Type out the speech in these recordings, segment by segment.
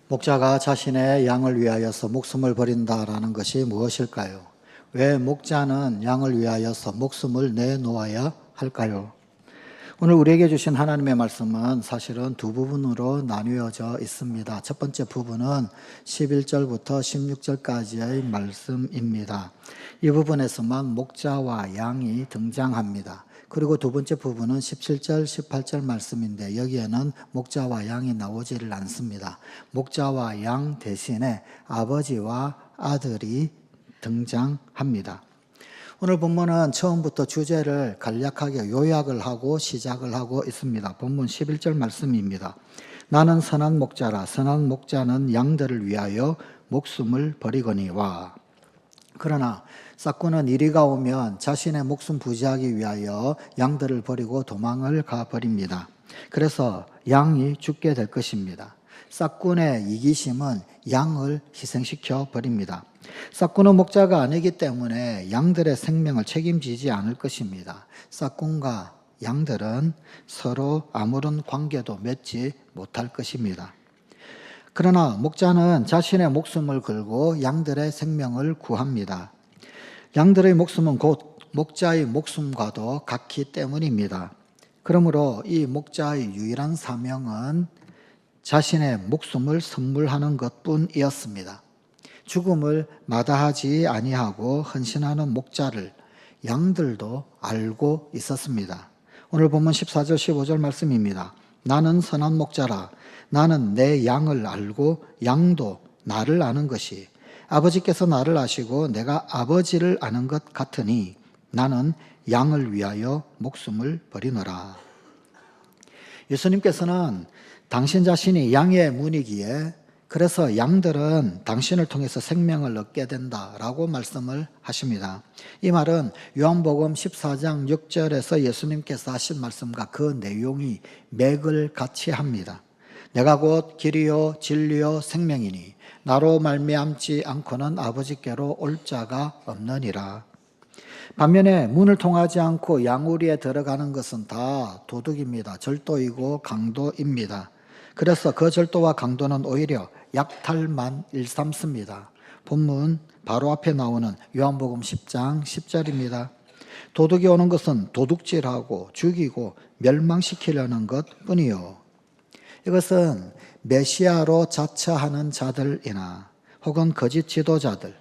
목자가 자신의 양을 위하여서 목숨을 버린다라는 것이 무엇일까요? 왜 목자는 양을 위하여서 목숨을 내놓아야 할까요? 오늘 우리에게 주신 하나님의 말씀은 사실은 두 부분으로 나뉘어져 있습니다. 첫 번째 부분은 11절부터 16절까지의 말씀입니다. 이 부분에서만 목자와 양이 등장합니다. 그리고 두 번째 부분은 17절, 18절 말씀인데 여기에는 목자와 양이 나오지를 않습니다. 목자와 양 대신에 아버지와 아들이 등장합니다. 오늘 본문은 처음부터 주제를 간략하게 요약을 하고 시작을 하고 있습니다. 본문 11절 말씀입니다. 나는 선한 목자라. 선한 목자는 양들을 위하여 목숨을 버리거니와. 그러나 싹군은 이리가 오면 자신의 목숨 부지하기 위하여 양들을 버리고 도망을 가버립니다. 그래서 양이 죽게 될 것입니다. 싹군의 이기심은 양을 희생시켜 버립니다. 싹군은 목자가 아니기 때문에 양들의 생명을 책임지지 않을 것입니다. 싹군과 양들은 서로 아무런 관계도 맺지 못할 것입니다. 그러나 목자는 자신의 목숨을 걸고 양들의 생명을 구합니다. 양들의 목숨은 곧 목자의 목숨과도 같기 때문입니다. 그러므로 이 목자의 유일한 사명은 자신의 목숨을 선물하는 것뿐이었습니다. 죽음을 마다하지 아니하고 헌신하는 목자를 양들도 알고 있었습니다. 오늘 본문 14절 15절 말씀입니다. 나는 선한 목자라. 나는 내 양을 알고 양도 나를 아는 것이 아버지께서 나를 아시고 내가 아버지를 아는 것 같으니 나는 양을 위하여 목숨을 버리노라. 예수님께서는 당신 자신이 양의 문이기에 그래서 양들은 당신을 통해서 생명을 얻게 된다라고 말씀을 하십니다. 이 말은 요한복음 14장 6절에서 예수님께서 하신 말씀과 그 내용이 맥을 같이 합니다. 내가 곧 길이요 진리요 생명이니 나로 말미암지 않고는 아버지께로 올 자가 없느니라. 반면에 문을 통하지 않고 양우리에 들어가는 것은 다 도둑입니다. 절도이고 강도입니다. 그래서 그 절도와 강도는 오히려 약탈만 일삼습니다. 본문 바로 앞에 나오는 요한복음 10장 10절입니다. 도둑이 오는 것은 도둑질하고 죽이고 멸망시키려는 것뿐이요. 이것은 메시아로 자처하는 자들이나 혹은 거짓 지도자들,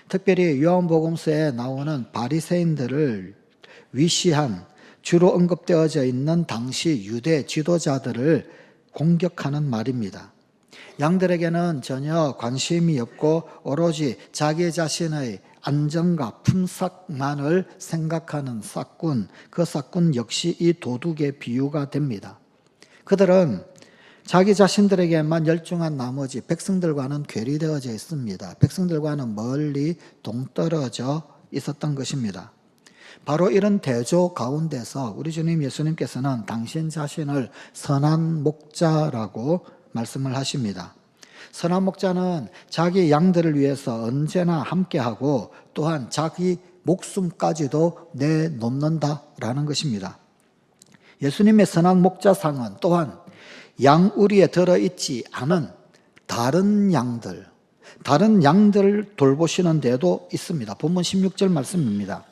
특별히 요한복음서에 나오는 바리새인들을 위시한 주로 언급되어져 있는 당시 유대 지도자들을 공격하는 말입니다. 양들에게는 전혀 관심이 없고 오로지 자기 자신의 안정과 품삯만을 생각하는 싹군, 그 싹군 역시 이 도둑의 비유가 됩니다. 그들은 자기 자신들에게만 열중한 나머지 백성들과는 괴리되어져 있습니다. 백성들과는 멀리 동떨어져 있었던 것입니다. 바로 이런 대조 가운데서 우리 주님 예수님께서는 당신 자신을 선한 목자라고 말씀을 하십니다. 선한 목자는 자기 양들을 위해서 언제나 함께하고 또한 자기 목숨까지도 내놓는다라는 것입니다. 예수님의 선한 목자상은 또한 양우리에 들어있지 않은 다른 양들을 돌보시는 데도 있습니다. 본문 16절 말씀입니다.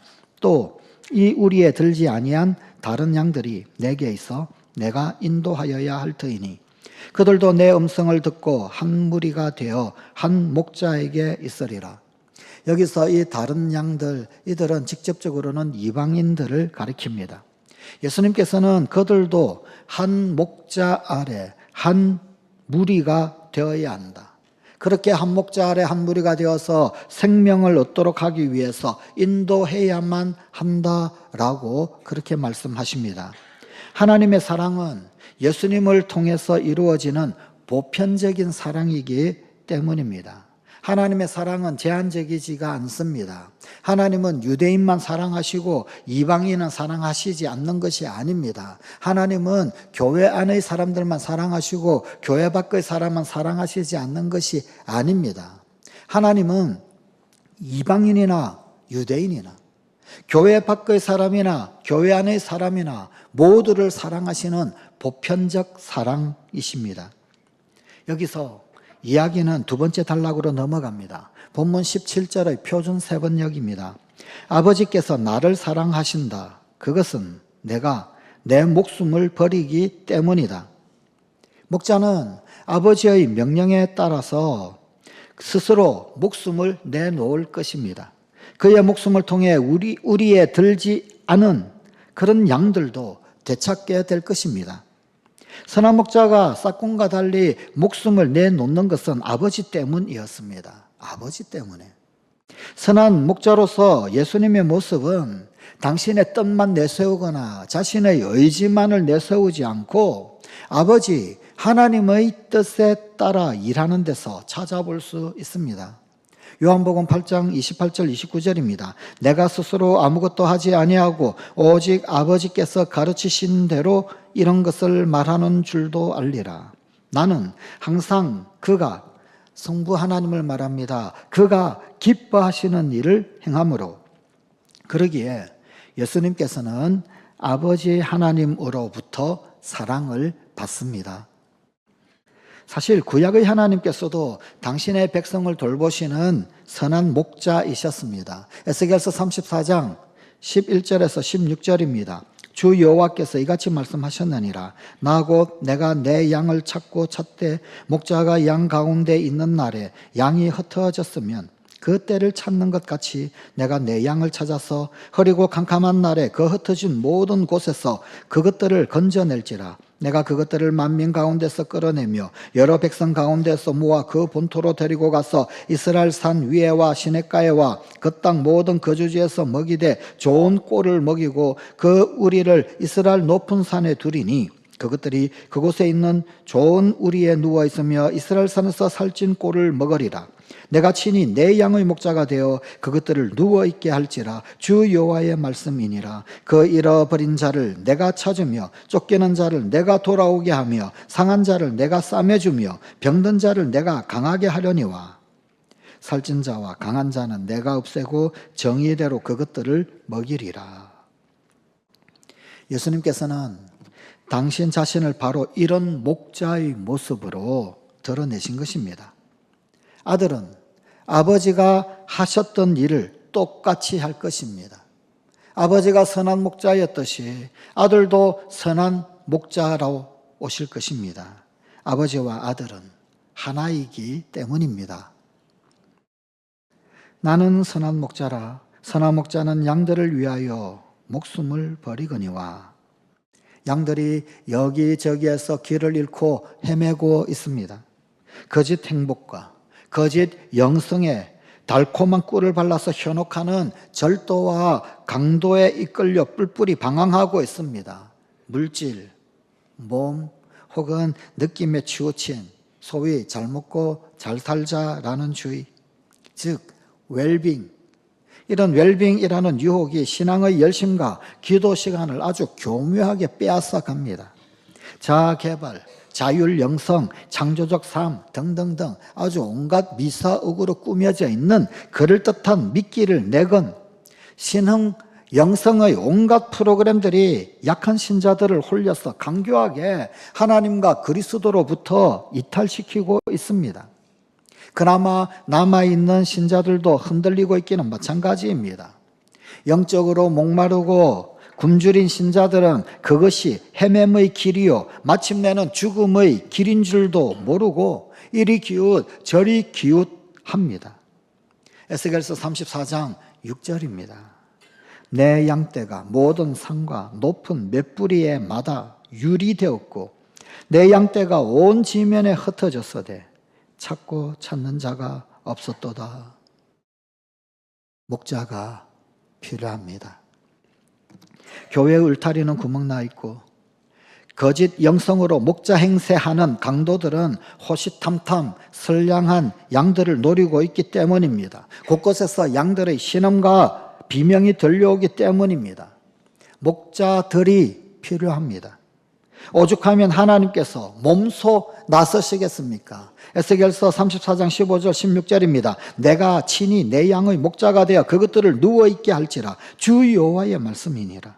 또 이 우리에 들지 아니한 다른 양들이 내게 있어 내가 인도하여야 할 터이니 그들도 내 음성을 듣고 한 무리가 되어 한 목자에게 있으리라. 여기서 이 다른 양들, 이들은 직접적으로는 이방인들을 가리킵니다. 예수님께서는 그들도 한 목자 아래 한 무리가 되어야 한다. 그렇게 한 목자 아래 한 무리가 되어서 생명을 얻도록 하기 위해서 인도해야만 한다라고 그렇게 말씀하십니다. 하나님의 사랑은 예수님을 통해서 이루어지는 보편적인 사랑이기 때문입니다. 하나님의 사랑은 제한적이지가 않습니다. 하나님은 유대인만 사랑하시고 이방인은 사랑하시지 않는 것이 아닙니다. 하나님은 교회 안의 사람들만 사랑하시고 교회 밖의 사람만 사랑하시지 않는 것이 아닙니다. 하나님은 이방인이나 유대인이나 교회 밖의 사람이나 교회 안의 사람이나 모두를 사랑하시는 보편적 사랑이십니다. 여기서 이야기는 두 번째 단락으로 넘어갑니다. 본문 17절의 표준 세번역입니다. 아버지께서 나를 사랑하신다. 그것은 내가 내 목숨을 버리기 때문이다. 목자는 아버지의 명령에 따라서 스스로 목숨을 내놓을 것입니다. 그의 목숨을 통해 우리에 들지 않은 그런 양들도 되찾게 될 것입니다. 선한 목자가 싹꾼과 달리 목숨을 내놓는 것은 아버지 때문이었습니다. 아버지 때문에. 선한 목자로서 예수님의 모습은 당신의 뜻만 내세우거나 자신의 의지만을 내세우지 않고 아버지 하나님의 뜻에 따라 일하는 데서 찾아볼 수 있습니다. 요한복음 8장 28절 29절입니다. 내가 스스로 아무것도 하지 아니하고 오직 아버지께서 가르치신 대로 이런 것을 말하는 줄도 알리라. 나는 항상 그가 성부 하나님을 말합니다. 그가 기뻐하시는 일을 행함으로. 그러기에 예수님께서는 아버지 하나님으로부터 사랑을 받습니다. 사실 구약의 하나님께서도 당신의 백성을 돌보시는 선한 목자이셨습니다. 에스겔서 34장 11절에서 16절입니다. 주 여호와께서 이같이 말씀하셨느니라. 나 곧 내가 내 양을 찾고 찾되 목자가 양 가운데 있는 날에 양이 흩어졌으면 그 때를 찾는 것 같이 내가 내 양을 찾아서 흐리고 캄캄한 날에 그 흩어진 모든 곳에서 그것들을 건져낼지라. 내가 그것들을 만민 가운데서 끌어내며 여러 백성 가운데서 모아 그 본토로 데리고 가서 이스라엘 산 위에와 시냇가에와 그 땅 모든 거주지에서 먹이되 좋은 꼴을 먹이고 그 우리를 이스라엘 높은 산에 두리니 그것들이 그곳에 있는 좋은 우리에 누워 있으며 이스라엘 산에서 살찐 꼴을 먹으리라. 내가 친히 내 양의 목자가 되어 그것들을 누워 있게 할지라. 주 여호와의 말씀이니라. 그 잃어버린 자를 내가 찾으며 쫓기는 자를 내가 돌아오게 하며 상한 자를 내가 싸매주며 병든 자를 내가 강하게 하려니와. 살찐 자와 강한 자는 내가 없애고 정의대로 그것들을 먹이리라. 예수님께서는 당신 자신을 바로 이런 목자의 모습으로 드러내신 것입니다. 아들은 아버지가 하셨던 일을 똑같이 할 것입니다. 아버지가 선한 목자였듯이 아들도 선한 목자로 오실 것입니다. 아버지와 아들은 하나이기 때문입니다. 나는 선한 목자라. 선한 목자는 양들을 위하여 목숨을 버리거니와. 양들이 여기저기에서 길을 잃고 헤매고 있습니다. 거짓 행복과 거짓 영성에 달콤한 꿀을 발라서 현혹하는 절도와 강도에 이끌려 뿔뿔이 방황하고 있습니다. 물질, 몸 혹은 느낌에 치우친 소위 잘 먹고 잘 살자라는 주의, 즉 웰빙, 이런 웰빙이라는 유혹이 신앙의 열심과 기도 시간을 아주 교묘하게 빼앗아 갑니다. 자아개발, 자율 영성, 창조적 삶 등등등 아주 온갖 미사옥으로 꾸며져 있는 그럴듯한 미끼를 내건 신흥 영성의 온갖 프로그램들이 약한 신자들을 홀려서 강교하게 하나님과 그리스도로부터 이탈시키고 있습니다. 그나마 남아있는 신자들도 흔들리고 있기는 마찬가지입니다. 영적으로 목마르고 굶주린 신자들은 그것이 헤맴의 길이요 마침내는 죽음의 길인 줄도 모르고 이리 기웃 저리 기웃합니다. 에스겔서 34장 6절입니다. 내 양떼가 모든 산과 높은 몇 뿌리의 마다 유리되었고 내 양떼가 온 지면에 흩어졌으되 찾고 찾는 자가 없었도다. 목자가 필요합니다. 교회 울타리는 구멍나 있고 거짓 영성으로 목자 행세하는 강도들은 호시탐탐 선량한 양들을 노리고 있기 때문입니다. 곳곳에서 양들의 신음과 비명이 들려오기 때문입니다. 목자들이 필요합니다. 오죽하면 하나님께서 몸소 나서시겠습니까? 에스겔서 34장 15절 16절입니다. 내가 친히 내 양의 목자가 되어 그것들을 누워있게 할지라. 주 여호와의 말씀이니라.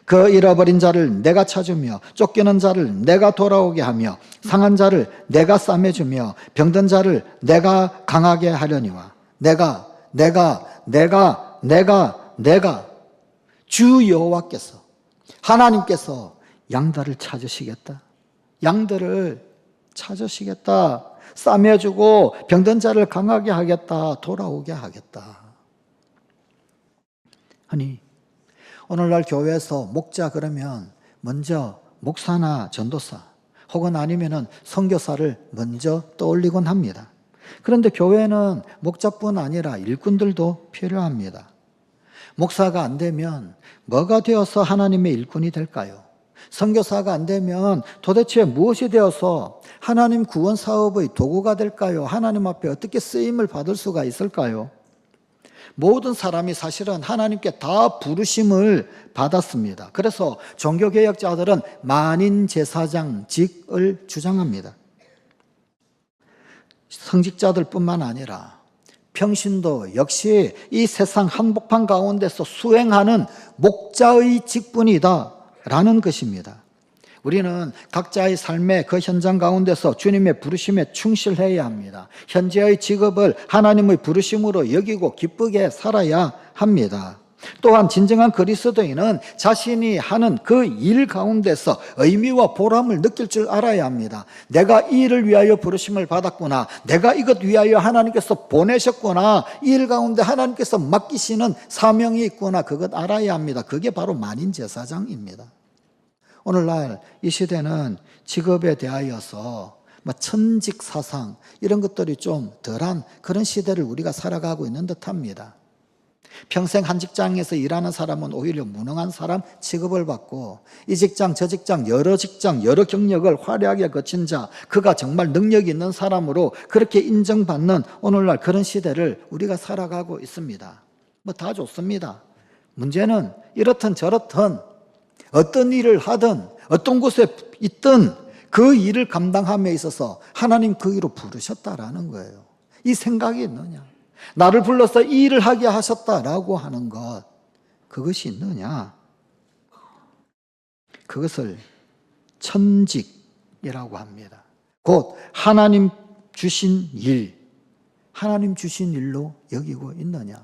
그 잃어버린 자를 내가 찾으며 쫓기는 자를 내가 돌아오게 하며 상한 자를 내가 싸매주며 병든 자를 내가 강하게 하려니와 내가 주 여호와께서 하나님께서 양들을 찾으시겠다. 양들을 찾으시겠다. 싸매주고 병든 자를 강하게 하겠다. 돌아오게 하겠다. 아니, 오늘날 교회에서 목자 그러면 먼저 목사나 전도사 혹은 아니면은 선교사를 먼저 떠올리곤 합니다. 그런데 교회는 목자뿐 아니라 일꾼들도 필요합니다. 목사가 안 되면 뭐가 되어서 하나님의 일꾼이 될까요? 선교사가 안 되면 도대체 무엇이 되어서 하나님 구원 사업의 도구가 될까요? 하나님 앞에 어떻게 쓰임을 받을 수가 있을까요? 모든 사람이 사실은 하나님께 다 부르심을 받았습니다. 그래서 종교개혁자들은 만인제사장직을 주장합니다. 성직자들 뿐만 아니라 평신도 역시 이 세상 한복판 가운데서 수행하는 목자의 직분이다 라는 것입니다. 우리는 각자의 삶의 그 현장 가운데서 주님의 부르심에 충실해야 합니다. 현재의 직업을 하나님의 부르심으로 여기고 기쁘게 살아야 합니다. 또한 진정한 그리스도인은 자신이 하는 그 일 가운데서 의미와 보람을 느낄 줄 알아야 합니다. 내가 이 일을 위하여 부르심을 받았구나. 내가 이것 위하여 하나님께서 보내셨구나. 이 일 가운데 하나님께서 맡기시는 사명이 있구나. 그것 알아야 합니다. 그게 바로 만인제사장입니다. 오늘날 이 시대는 직업에 대하여서 천직 사상 이런 것들이 좀 덜한 그런 시대를 우리가 살아가고 있는 듯합니다. 평생 한 직장에서 일하는 사람은 오히려 무능한 사람 취급을 받고 이 직장 저 직장 여러 경력을 화려하게 거친 자, 그가 정말 능력이 있는 사람으로 그렇게 인정받는 오늘날 그런 시대를 우리가 살아가고 있습니다. 다 좋습니다. 문제는 이렇든 저렇든 어떤 일을 하든 어떤 곳에 있든 그 일을 감당함에 있어서 하나님 그 일로 부르셨다라는 거예요. 이 생각이 있느냐? 나를 불러서 이 일을 하게 하셨다라고 하는 것, 그것이 있느냐? 그것을 천직이라고 합니다. 곧 하나님 주신 일로 여기고 있느냐?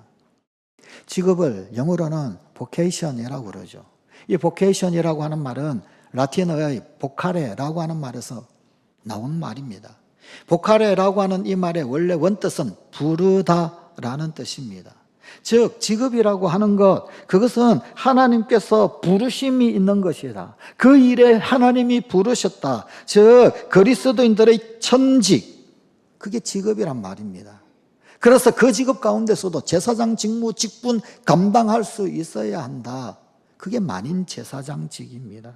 직업을 영어로는 vocation이라고 그러죠. 이 vocation이라고 하는 말은 라틴어의 보카레라고 하는 말에서 나온 말입니다. 보카레라고 하는 이 말의 원래 원뜻은 부르다라는 뜻입니다. 즉 직업이라고 하는 것, 그것은 하나님께서 부르심이 있는 것이다. 그 일에 하나님이 부르셨다. 즉 그리스도인들의 천직, 그게 직업이란 말입니다. 그래서 그 직업 가운데서도 제사장 직무, 직분 감당할 수 있어야 한다. 그게 만인 제사장직입니다.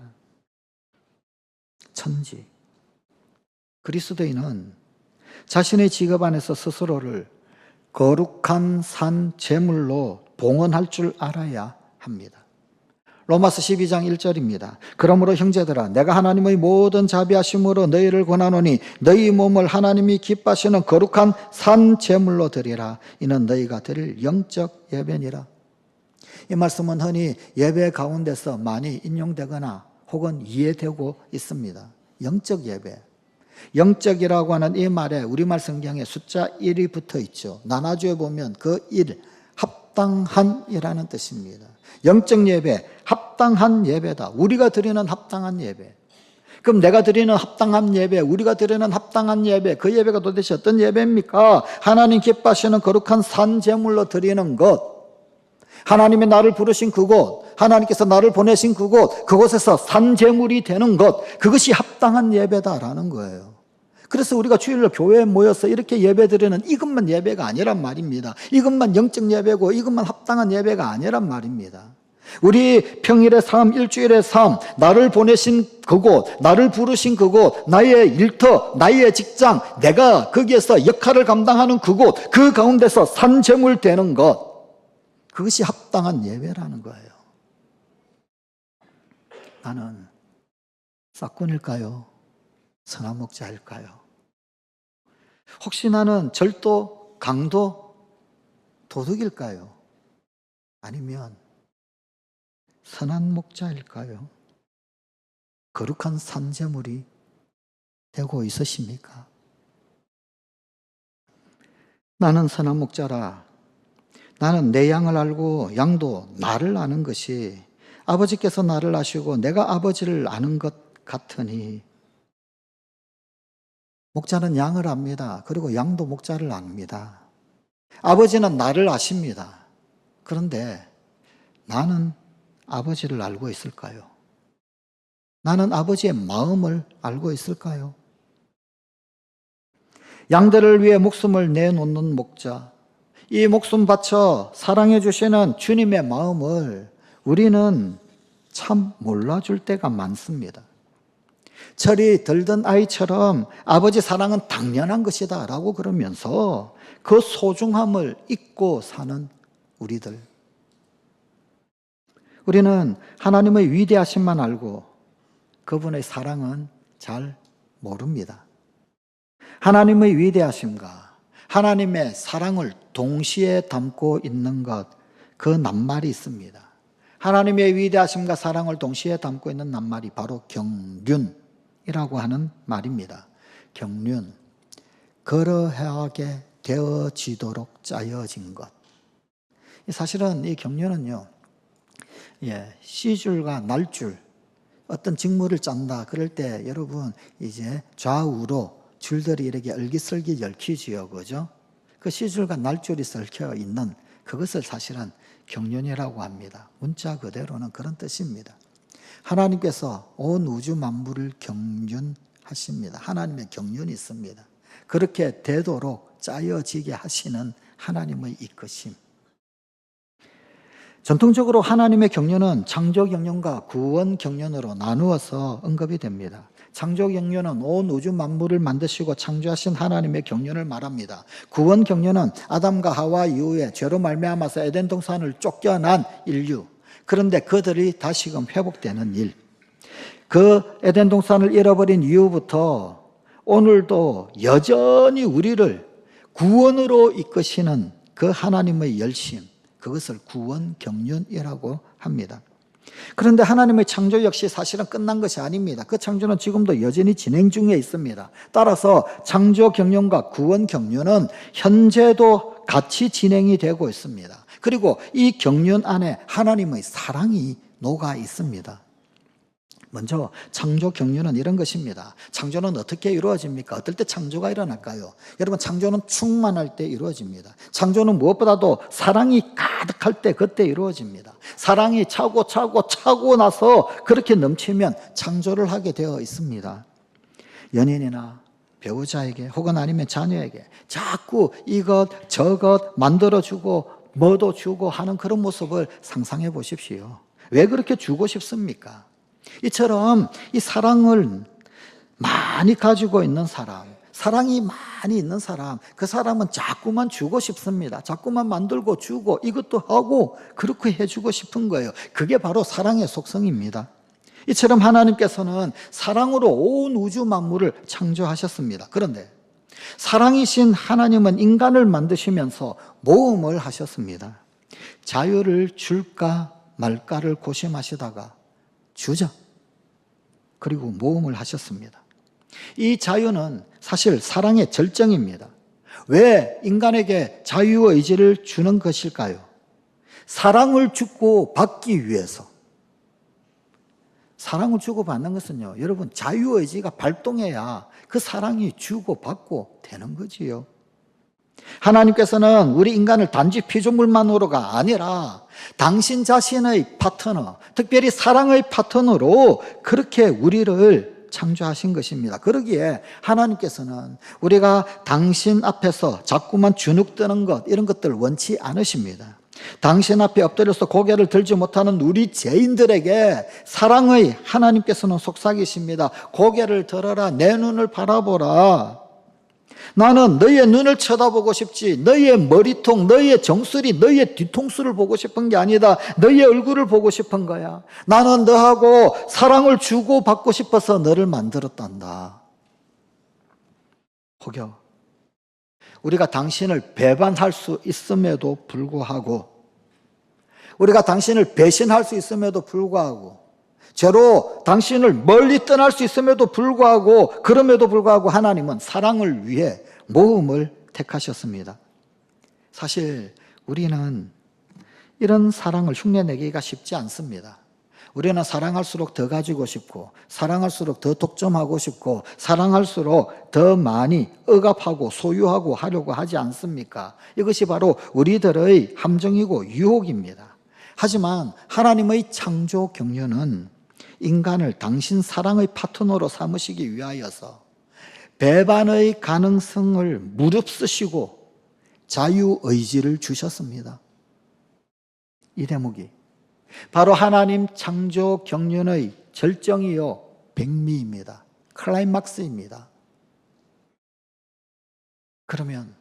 천직. 그리스도인은 자신의 직업 안에서 스스로를 거룩한 산 제물로 봉헌할 줄 알아야 합니다. 로마서 12장 1절입니다. 그러므로 형제들아 내가 하나님의 모든 자비하심으로 너희를 권하노니 너희 몸을 하나님이 기뻐하시는 거룩한 산 제물로 드리라. 이는 너희가 드릴 영적 예배니라. 이 말씀은 흔히 예배 가운데서 많이 인용되거나 혹은 이해되고 있습니다. 영적 예배. 영적이라고 하는 이 말에 우리말 성경에 숫자 1이 붙어 있죠. 나눠주어 보면 그 1, 합당한이라는 뜻입니다. 영적 예배, 합당한 예배다. 우리가 드리는 합당한 예배. 그럼 내가 드리는 합당한 예배, 우리가 드리는 합당한 예배, 그 예배가 도대체 어떤 예배입니까? 하나님 기뻐하시는 거룩한 산 제물로 드리는 것. 하나님이 나를 부르신 그곳, 하나님께서 나를 보내신 그곳에서 산 제물이 되는 것, 그것이 합당한 예배다라는 거예요. 그래서 우리가 주일날 교회에 모여서 이렇게 예배드리는 이것만 예배가 아니란 말입니다. 이것만 영적 예배고 이것만 합당한 예배가 아니란 말입니다. 우리 평일의 삶, 일주일의 삶, 나를 보내신 그곳, 나를 부르신 그곳, 나의 일터, 나의 직장, 내가 거기에서 역할을 감당하는 그곳, 그 가운데서 산 제물 되는 것, 그것이 합당한 예배라는 거예요. 나는 싹군일까요? 선화목자일까요? 혹시 나는 절도, 강도, 도둑일까요? 아니면 선한 목자일까요? 거룩한 산재물이 되고 있으십니까? 나는 선한 목자라. 나는 내 양을 알고 양도 나를 아는 것이 아버지께서 나를 아시고 내가 아버지를 아는 것 같으니. 목자는 양을 압니다. 그리고 양도 목자를 압니다. 아버지는 나를 아십니다. 그런데 나는 아버지를 알고 있을까요? 나는 아버지의 마음을 알고 있을까요? 양들을 위해 목숨을 내놓는 목자, 이 목숨 바쳐 사랑해 주시는 주님의 마음을 우리는 참 몰라줄 때가 많습니다. 철이 들던 아이처럼 아버지 사랑은 당연한 것이다 라고 그러면서 그 소중함을 잊고 사는 우리들. 우리는 하나님의 위대하심만 알고 그분의 사랑은 잘 모릅니다. 하나님의 위대하심과 하나님의 사랑을 동시에 담고 있는 것, 그 낱말이 있습니다. 하나님의 위대하심과 사랑을 동시에 담고 있는 낱말이 바로 경륜이라고 하는 말입니다. 경륜, 그러하게 되어지도록 짜여진 것. 사실은 이 경륜은요, 시줄과 날줄, 어떤 직무를 짠다 그럴 때 여러분 이제 좌우로 줄들이 이렇게 얼기설기 얽히지요, 그죠? 그 시줄과 날줄이 얽혀 있는 그것을 사실은 경륜이라고 합니다. 문자 그대로는 그런 뜻입니다. 하나님께서 온 우주 만물을 경륜하십니다. 하나님의 경륜이 있습니다. 그렇게 되도록 짜여지게 하시는 하나님의 이끄심. 전통적으로 하나님의 경륜은 창조 경륜과 구원 경륜으로 나누어서 언급이 됩니다. 창조 경륜은 온 우주 만물을 만드시고 창조하신 하나님의 경륜을 말합니다. 구원 경륜은 아담과 하와 이후에 죄로 말미암아서 에덴 동산을 쫓겨난 인류, 그런데 그들이 다시금 회복되는 일. 그 에덴 동산을 잃어버린 이후부터 오늘도 여전히 우리를 구원으로 이끄시는 그 하나님의 열심, 그것을 구원 경륜이라고 합니다. 그런데 하나님의 창조 역시 사실은 끝난 것이 아닙니다. 그 창조는 지금도 여전히 진행 중에 있습니다. 따라서 창조 경륜과 구원 경륜은 현재도 같이 진행이 되고 있습니다. 그리고 이 경륜 안에 하나님의 사랑이 녹아 있습니다. 먼저 창조 경륜은 이런 것입니다. 창조는 어떻게 이루어집니까? 어떨 때 창조가 일어날까요? 여러분, 창조는 충만할 때 이루어집니다. 창조는 무엇보다도 사랑이 가득할 때 그때 이루어집니다. 사랑이 차고 나서 그렇게 넘치면 창조를 하게 되어 있습니다. 연인이나 배우자에게 혹은 아니면 자녀에게 자꾸 이것 저것 만들어주고 뭐도 주고 하는 그런 모습을 상상해 보십시오. 왜 그렇게 주고 싶습니까? 이처럼 이 사랑을 많이 가지고 있는 사람, 사랑이 많이 있는 사람, 그 사람은 자꾸만 주고 싶습니다. 자꾸만 만들고 주고 이것도 하고 그렇게 해주고 싶은 거예요. 그게 바로 사랑의 속성입니다. 이처럼 하나님께서는 사랑으로 온 우주 만물을 창조하셨습니다. 그런데 사랑이신 하나님은 인간을 만드시면서 모험을 하셨습니다. 자유를 줄까 말까를 고심하시다가 주자. 그리고 모험을 하셨습니다. 이 자유는 사실 사랑의 절정입니다. 왜 인간에게 자유의지를 주는 것일까요? 사랑을 주고 받기 위해서. 사랑을 주고 받는 것은요, 여러분, 자유의지가 발동해야 그 사랑이 주고 받고 되는 거지요. 하나님께서는 우리 인간을 단지 피조물만으로가 아니라 당신 자신의 파트너, 특별히 사랑의 파트너로 그렇게 우리를 창조하신 것입니다. 그러기에 하나님께서는 우리가 당신 앞에서 자꾸만 주눅드는 것, 이런 것들을 원치 않으십니다. 당신 앞에 엎드려서 고개를 들지 못하는 우리 죄인들에게 사랑의 하나님께서는 속삭이십니다. 고개를 들어라, 내 눈을 바라보라. 나는 너희의 눈을 쳐다보고 싶지, 너희의 머리통, 너희의 정수리, 너희의 뒤통수를 보고 싶은 게 아니다. 너희의 얼굴을 보고 싶은 거야. 나는 너하고 사랑을 주고 받고 싶어서 너를 만들었단다. 혹여 우리가 당신을 배반할 수 있음에도 불구하고 우리가 당신을 배신할 수 있음에도 불구하고, 죄로 당신을 멀리 떠날 수 있음에도 불구하고, 그럼에도 불구하고 하나님은 사랑을 위해 모험을 택하셨습니다. 사실 우리는 이런 사랑을 흉내내기가 쉽지 않습니다. 우리는 사랑할수록 더 가지고 싶고, 사랑할수록 더 독점하고 싶고, 사랑할수록 더 많이 억압하고 소유하고 하려고 하지 않습니까? 이것이 바로 우리들의 함정이고 유혹입니다. 하지만 하나님의 창조 경륜은 인간을 당신 사랑의 파트너로 삼으시기 위하여서 배반의 가능성을 무릅쓰시고 자유의지를 주셨습니다. 이 대목이 바로 하나님 창조 경륜의 절정이요 백미입니다. 클라이막스입니다. 그러면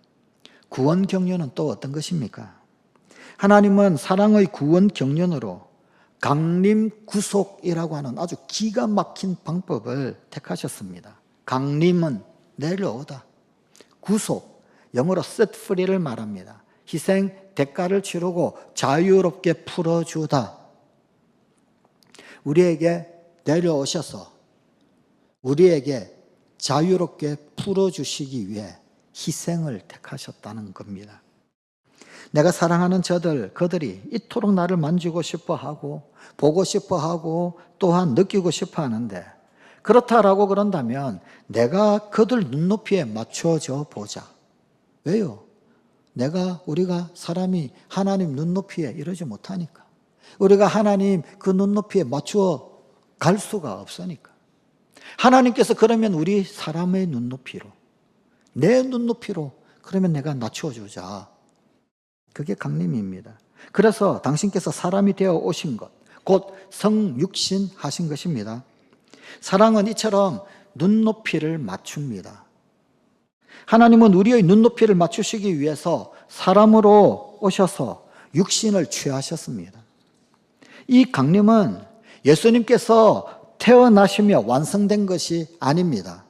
구원 경륜은 또 어떤 것입니까? 하나님은 사랑의 구원 경륜으로 강림 구속이라고 하는 아주 기가 막힌 방법을 택하셨습니다. 강림은 내려오다, 구속, 영어로 set free를 말합니다. 희생, 대가를 치르고 자유롭게 풀어주다. 우리에게 내려오셔서 우리에게 자유롭게 풀어주시기 위해 희생을 택하셨다는 겁니다. 내가 사랑하는 그들이 이토록 나를 만지고 싶어 하고 보고 싶어 하고 또한 느끼고 싶어 하는데, 그렇다라고 그런다면 내가 그들 눈높이에 맞춰져 보자. 왜요? 우리가 사람이 하나님 눈높이에 이르지 못하니까. 우리가 하나님 그 눈높이에 맞추어 갈 수가 없으니까. 하나님께서 그러면 우리 사람의 눈높이로, 내 눈높이로 그러면 내가 낮추어 주자. 그게 강림입니다. 그래서 당신께서 사람이 되어 오신 것, 곧 성육신 하신 것입니다. 사랑은 이처럼 눈높이를 맞춥니다. 하나님은 우리의 눈높이를 맞추시기 위해서 사람으로 오셔서 육신을 취하셨습니다. 이 강림은 예수님께서 태어나시며 완성된 것이 아닙니다.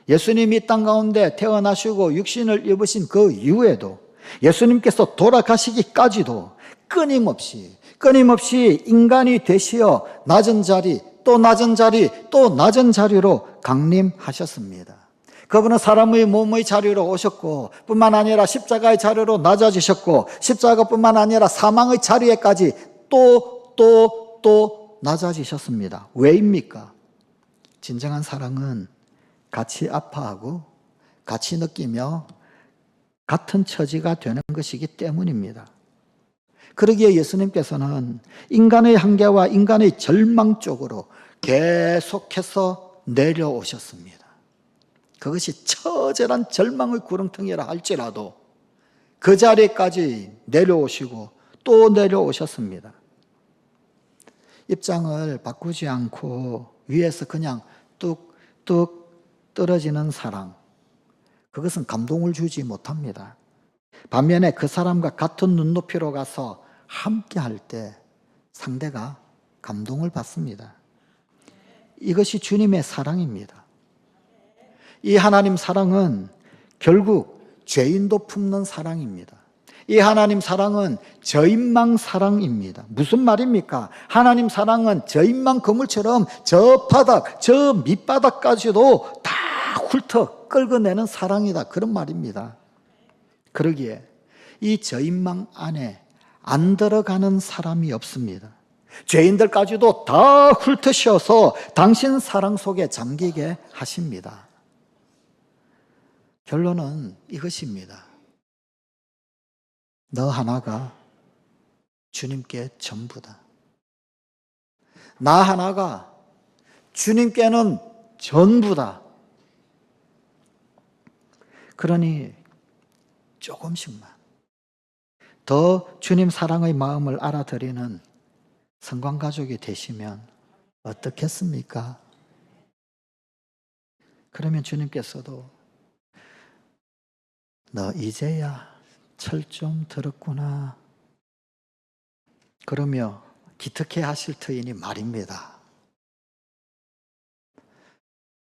예수님이 땅 가운데 태어나시고 육신을 입으신 그 이후에도, 예수님께서 돌아가시기까지도 끊임없이 인간이 되시어 낮은 자리, 또 낮은 자리, 또 낮은 자리로 강림하셨습니다. 그분은 사람의 몸의 자리로 오셨고, 뿐만 아니라 십자가의 자리로 낮아지셨고, 십자가뿐만 아니라 사망의 자리에까지 또 낮아지셨습니다. 왜입니까? 진정한 사랑은 같이 아파하고 같이 느끼며 같은 처지가 되는 것이기 때문입니다. 그러기에 예수님께서는 인간의 한계와 인간의 절망 쪽으로 계속해서 내려오셨습니다. 그것이 처절한 절망의 구렁텅이라 할지라도 그 자리까지 내려오시고 또 내려오셨습니다. 입장을 바꾸지 않고 위에서 그냥 뚝뚝 떨어지는 사랑, 그것은 감동을 주지 못합니다. 반면에 그 사람과 같은 눈높이로 가서 함께 할 때 상대가 감동을 받습니다. 이것이 주님의 사랑입니다. 이 하나님 사랑은 결국 죄인도 품는 사랑입니다. 이 하나님 사랑은 저인망 사랑입니다. 무슨 말입니까? 하나님 사랑은 저인망 그물처럼 저 바닥, 저 밑바닥까지도 다 훑어 끌어내는 사랑이다, 그런 말입니다. 그러기에 이 저인망 안에 안 들어가는 사람이 없습니다. 죄인들까지도 다 훑으셔서 당신 사랑 속에 잠기게 하십니다. 결론은 이것입니다. 너 하나가 주님께 전부다. 나 하나가 주님께는 전부다. 그러니 조금씩만 더 주님 사랑의 마음을 알아들이는 성광가족이 되시면 어떻겠습니까? 그러면 주님께서도 너 이제야 철 좀 들었구나 그러며 기특해 하실 터이니 말입니다.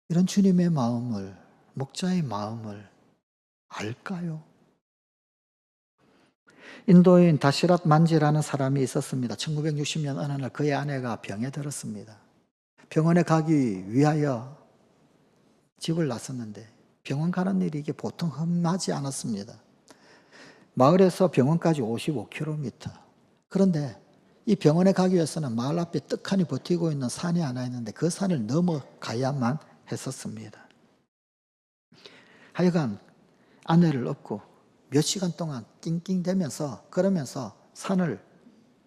이런 주님의 마음을, 목자의 마음을 알까요? 인도인 다시랏 만지라는 사람이 있었습니다. 1960년 어느 날 그의 아내가 병에 들었습니다. 병원에 가기 위하여 집을 나섰는데 병원 가는 일이 이게 보통 험하지 않았습니다. 마을에서 병원까지 55km. 그런데 이 병원에 가기 위해서는 마을 앞에 떡하니 버티고 있는 산이 하나 있는데 그 산을 넘어가야만 했었습니다. 하여간 아내를 업고 몇 시간 동안 낑낑대면서 그러면서 산을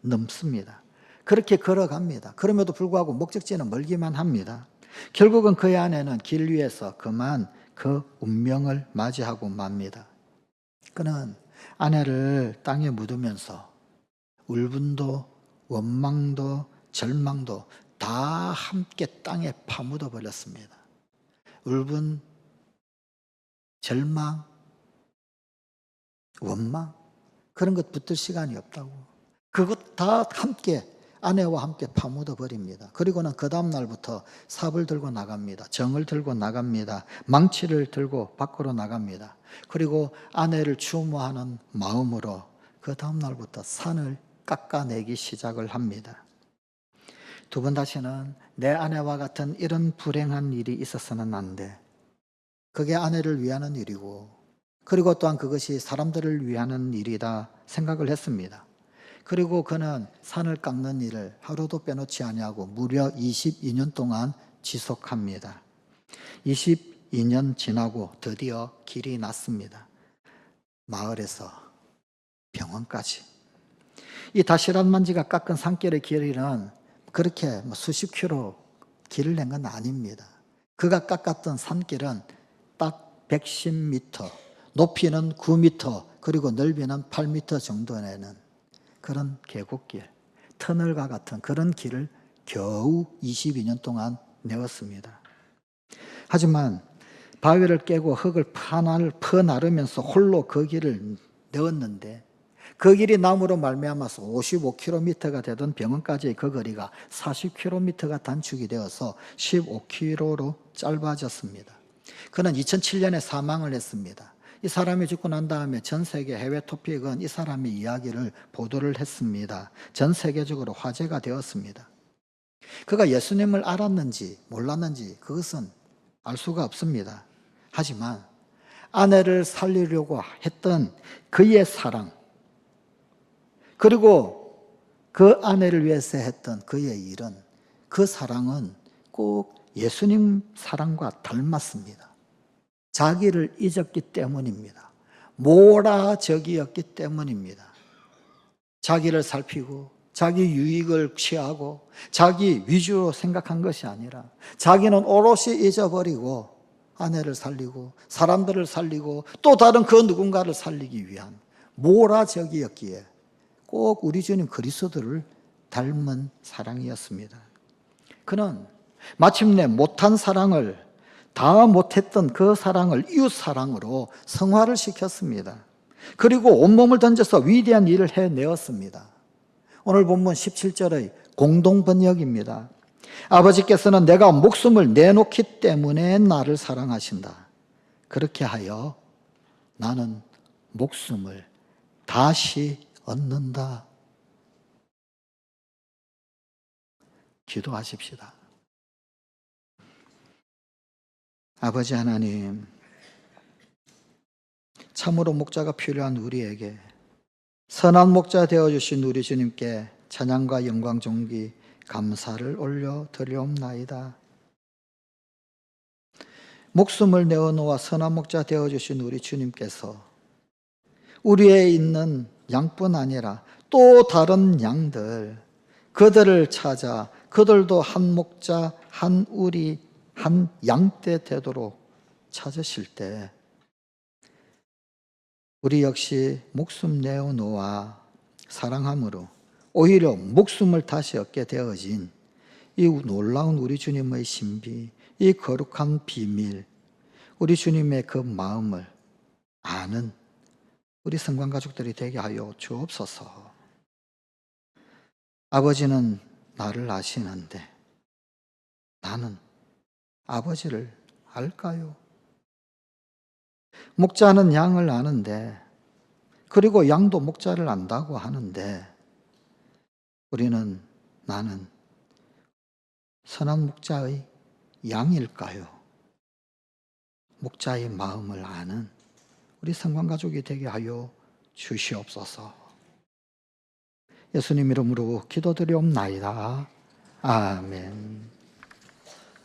넘습니다. 그렇게 걸어갑니다. 그럼에도 불구하고 목적지는 멀기만 합니다. 결국은 그의 아내는 길 위에서 그만 그 운명을 맞이하고 맙니다. 그는 아내를 땅에 묻으면서 울분도 원망도 절망도 다 함께 땅에 파묻어 버렸습니다. 울분, 절망, 원망 그런 것 붙들 시간이 없다고. 그것 다 함께 아내와 함께 파묻어 버립니다. 그리고는 그 다음 날부터 삽을 들고 나갑니다. 정을 들고 나갑니다. 망치를 들고 밖으로 나갑니다. 그리고 아내를 추모하는 마음으로 그 다음 날부터 산을 깎아내기 시작을 합니다. 두 번 다시는 내 아내와 같은 이런 불행한 일이 있어서는 안 돼. 그게 아내를 위하는 일이고 그리고 또한 그것이 사람들을 위하는 일이다 생각을 했습니다. 그리고 그는 산을 깎는 일을 하루도 빼놓지 아니하고 무려 22년 동안 지속합니다. 22년 지나고 드디어 길이 났습니다. 마을에서 병원까지. 이 다시랏 만지가 깎은 산길의 길이는 그렇게 수십 킬로 길을 낸 건 아닙니다. 그가 깎았던 산길은 딱 110m, 높이는 9m, 그리고 넓이는 8m 정도 되는 그런 계곡길, 터널과 같은 그런 길을 겨우 22년 동안 내었습니다. 하지만 바위를 깨고 흙을 퍼나르면서 홀로 그 길을 내었는데 그 길이 나무로 말미암아서 55km가 되던 병원까지의 그 거리가 40km가 단축이 되어서 15km로 짧아졌습니다. 그는 2007년에 사망을 했습니다. 이 사람이 죽고 난 다음에 전 세계 해외 토픽은 이 사람의 이야기를 보도를 했습니다. 전 세계적으로 화제가 되었습니다. 그가 예수님을 알았는지 몰랐는지 그것은 알 수가 없습니다. 하지만 아내를 살리려고 했던 그의 사랑, 그리고 그 아내를 위해서 했던 그의 일은, 그 사랑은 꼭 예수님 사랑과 닮았습니다. 자기를 잊었기 때문입니다. 몰아적이었기 때문입니다. 자기를 살피고 자기 유익을 취하고 자기 위주로 생각한 것이 아니라 자기는 오롯이 잊어버리고 아내를 살리고 사람들을 살리고 또 다른 그 누군가를 살리기 위한 몰아적이었기에 꼭 우리 주님 그리스도를 닮은 사랑이었습니다. 그는 마침내 못한 사랑을, 다 못했던 그 사랑을 이웃 사랑으로 성화를 시켰습니다. 그리고 온몸을 던져서 위대한 일을 해내었습니다. 오늘 본문 17절의 공동번역입니다. 아버지께서는 내가 목숨을 내놓기 때문에 나를 사랑하신다. 그렇게 하여 나는 목숨을 다시 얻는다. 기도하십시다. 아버지 하나님, 참으로 목자가 필요한 우리에게 선한 목자 되어주신 우리 주님께 찬양과 영광 존귀 감사를 올려 드리옵나이다. 목숨을 내어놓아 선한 목자 되어주신 우리 주님께서 우리에 있는 양뿐 아니라 또 다른 양들, 그들을 찾아 그들도 한 목자, 한 우리, 한 양떼 되도록 찾으실 때 우리 역시 목숨 내어놓아 사랑함으로 오히려 목숨을 다시 얻게 되어진 이 놀라운 우리 주님의 신비, 이 거룩한 비밀, 우리 주님의 그 마음을 아는 우리 성관 가족들이 되게 하여 주옵소서. 아버지는 나를 아시는데 나는 아버지를 알까요? 목자는 양을 아는데 그리고 양도 목자를 안다고 하는데 나는 선한 목자의 양일까요? 목자의 마음을 아는 우리 성관가족이 되게 하여 주시옵소서. 예수님 이름으로 기도드리옵나이다. 아멘.